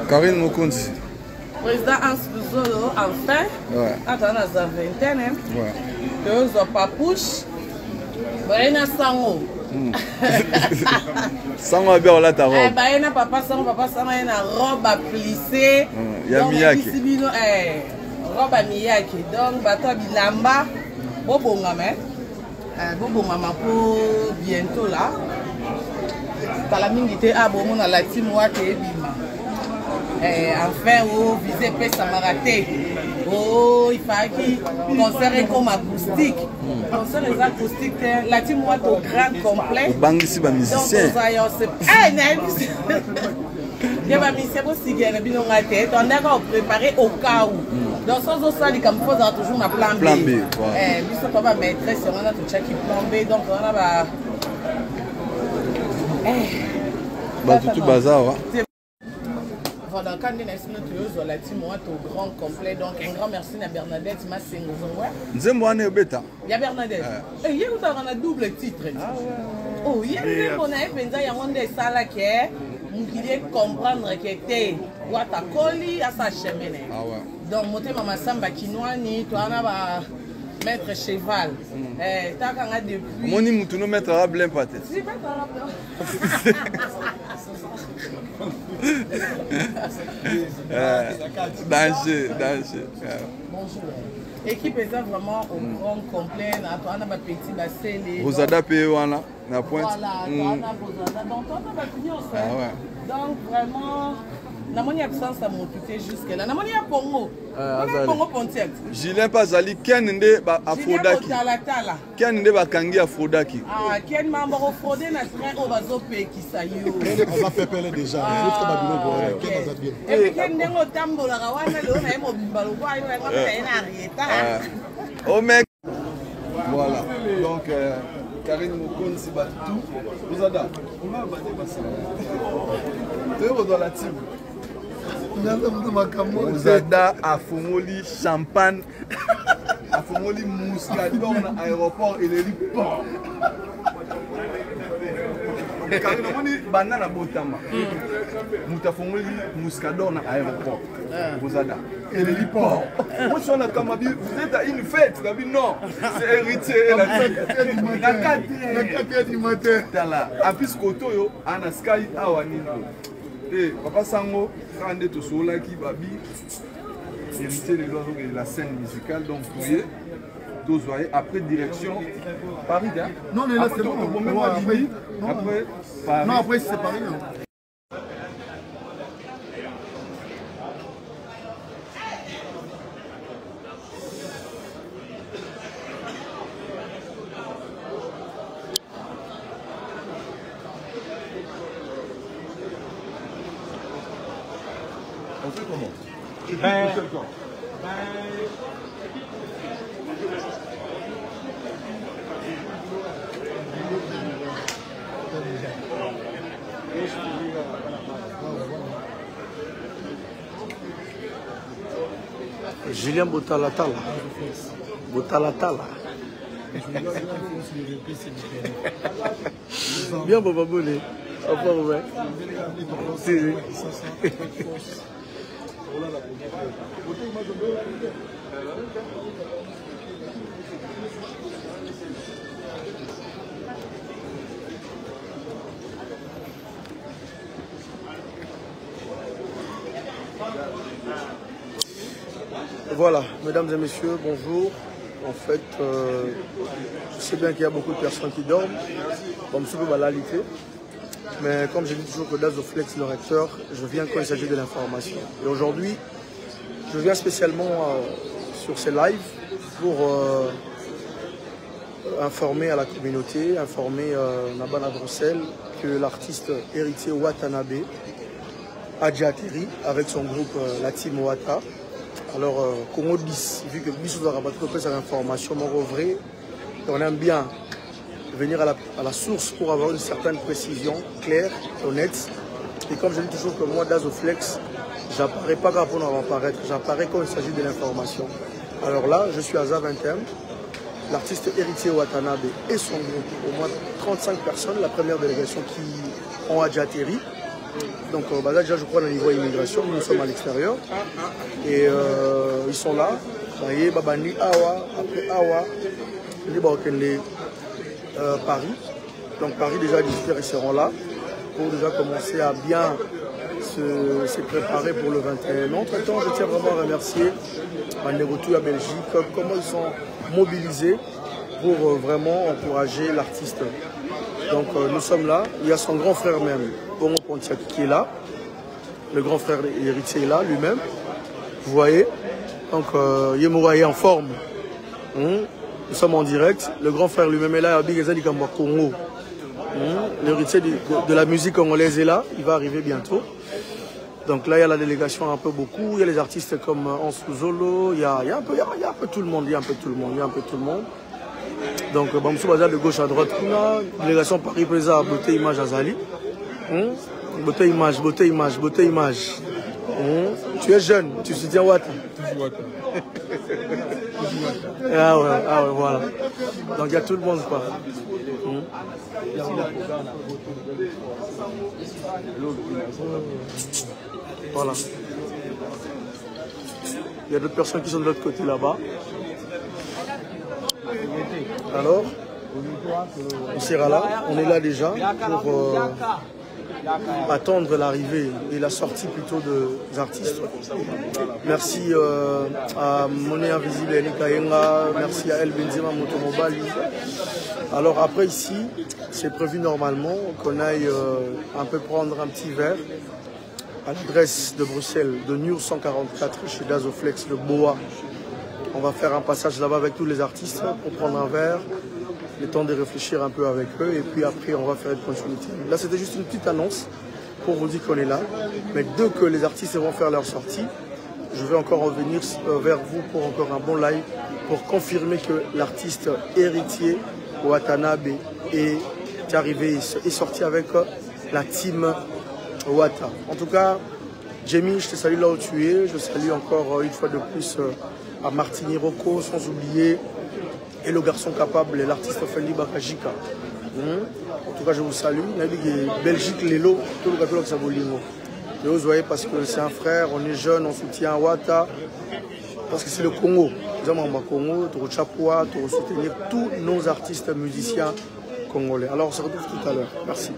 Karine Mokonzi. Président Hans Luzolo, enfin. Ouais. Attends, on a vingtaine. Ouais. Deux ans papouche. Baina sango. Sango a bien là ta robe. Baina papa sango na robe à plisser. Ya Miyake. Robe à Miyake. Donc bato bilamba. Bobonga mais. Bobonga ma pour bientôt là. Kala mingi te abomo na la team wa te bima. Enfin, visé pesa maraté. Oh, il fallait qu'il concert comme acoustique. Concert les acoustiques, la team wa au grand complet. Bang ici ba musicien. Donc ça y est, il y a pas musicien aussi qui est bien en tête. On a préparé au cas où. Donc sans ça, les campos ont toujours un plan B. Plan B. Lui ça pas maîtresse, on a tout chaque plan B, donc on a bah. Bah tout bazar. Voilà, quand on est la team au grand complet, donc un grand merci à Bernadette Massengo. Nzemboane beta. Il y a Bernadette. Et il y a un double titre. Oh, il y a un sala qui est comprendre que tu as coli à sa chemin. Donc, monter ma samba kinoani, tu as maître cheval. Depuis. Moni mutuno maître arabe l'impaté. Si, maître arabe. Danger. Bonjour. Équipe est vraiment au grand complet. On a ma petite bassée. Rosada Péwana, na pointe. Voilà, on a Rosada. Donc, on a ma donc, vraiment. Namoni absence à m'occuper jusque là. Namoni a Pongo. Pongo Pontiac. Julien Pazali, Ken Nde Afrodaki. Ken Nde Bakangi Afrodaki. Ah, Ken Mambo Frodé n'a très au bazo qui saillou. On va faire déjà. Et puis Ken Nde Tambo la Rawana, le on a un bimbalo, oh mec. Voilà. Donc, Karine Mokonzi bat tout. Vous avez dans la team. Zada a fumoli champagne, a fumoli mouscador dans l'aéroport et les port. Karine Mokonzi banana botama. Mouta fumoli mouscador dans l'aéroport. Zada et les port. Moi je suis en Kamabi, vous êtes à une fête, vous avez non, c'est héritier. La 4 du matin. En plus Kotoyo, Ana Sky Awanino. Et Papa Sango, quand on sur là qui babi, héritier de la scène musicale, donc vous voyez, après direction Paris. Non, mais là c'est bon. Après Paris. Non, après c'est Paris. On fait comment? Julien Botalatala. Bien, Boba Boulé. Voilà, mesdames et messieurs, bonjour. En fait, je sais bien qu'il y a beaucoup de personnes qui dorment, comme ce que banalité. Mais comme je dis toujours que Dazoflex, le recteur, je viens quand il s'agit de l'information. Et aujourd'hui, je viens spécialement sur ces lives pour informer à la communauté, informer Nabana Bruxelles que l'artiste héritier Watanabe a déjà atterri avec son groupe la Team Wata. Alors, Congo 10, vu que Bissou doit rabattre cette information, vrai, on aime bien venir à la source pour avoir une certaine précision claire, honnête. Et comme je dis toujours que moi, Dazoflex, j'apparais pas grave pour apparaître, j'apparais quand il s'agit de l'information. Alors là, je suis à Zaventem, l'artiste héritier Watanabe et son groupe, au moins 35 personnes, la première délégation qui ont déjà atterri. Donc là, déjà, je crois, au niveau immigration, nous sommes à l'extérieur. Et ils sont là. Babani, Awa, après Awa, Paris. Donc Paris, déjà, ils seront là pour déjà commencer à bien se préparer pour le 21. Entre-temps, je tiens vraiment à remercier Manerotou à Belgique, comment ils sont mobilisés pour vraiment encourager l'artiste. Donc nous sommes là, il y a son grand frère même, Bongo Pontiac, qui est là. Le grand frère héritier est là, lui-même. Vous voyez. Donc Yemoura est en forme. Nous sommes en direct. Le grand frère lui-même est là, Abigazali Kamba Congo. L'héritier de la musique congolaise est là, il va arriver bientôt. Donc là, il y a la délégation un peu beaucoup, il y a les artistes comme Ansou Zolo, il y a un peu tout le monde, Donc, Bamsou Bazar de gauche à droite, délégation Paris Présa, beauté image Azali. Beauté image. Tu es jeune, tu soutiens Wata. Ah ouais, voilà. Donc il y a tout le monde quoi. Voilà. Il y a d'autres personnes qui sont de l'autre côté là-bas. Alors, on sera là, on est là déjà pour attendre l'arrivée et la sortie plutôt des artistes. Merci à Monet Invisible et Nikayenga, merci à El Benzema Motomobali. Alors après ici, c'est prévu normalement qu'on aille un peu prendre un petit verre à l'adresse de Bruxelles, de New 144 chez Dazoflex, le Boa. On va faire un passage là-bas avec tous les artistes pour prendre un verre, le temps de réfléchir un peu avec eux et puis après on va faire une continuité. Là c'était juste une petite annonce pour vous dire qu'on est là, mais dès que les artistes vont faire leur sortie, je vais encore revenir vers vous pour encore un bon live pour confirmer que l'artiste héritier Watanabe est arrivé, est sorti avec la team Wata. En tout cas, Jamie, je te salue là où tu es, je salue encore une fois de plus à Martini Rocco, sans oublier et le garçon capable, l'artiste Fendi Bakajika. En tout cas, je vous salue. Belgique, Lelo, tout le gâteau que ça vaut l'imo. Et vous voyez, parce que c'est un frère, on est jeune, on soutient Wata. Parce que c'est le Congo. Nous sommes en Congo, pour Chapoua, pour soutenir tous nos artistes musiciens congolais. Alors, on se retrouve tout à l'heure. Merci.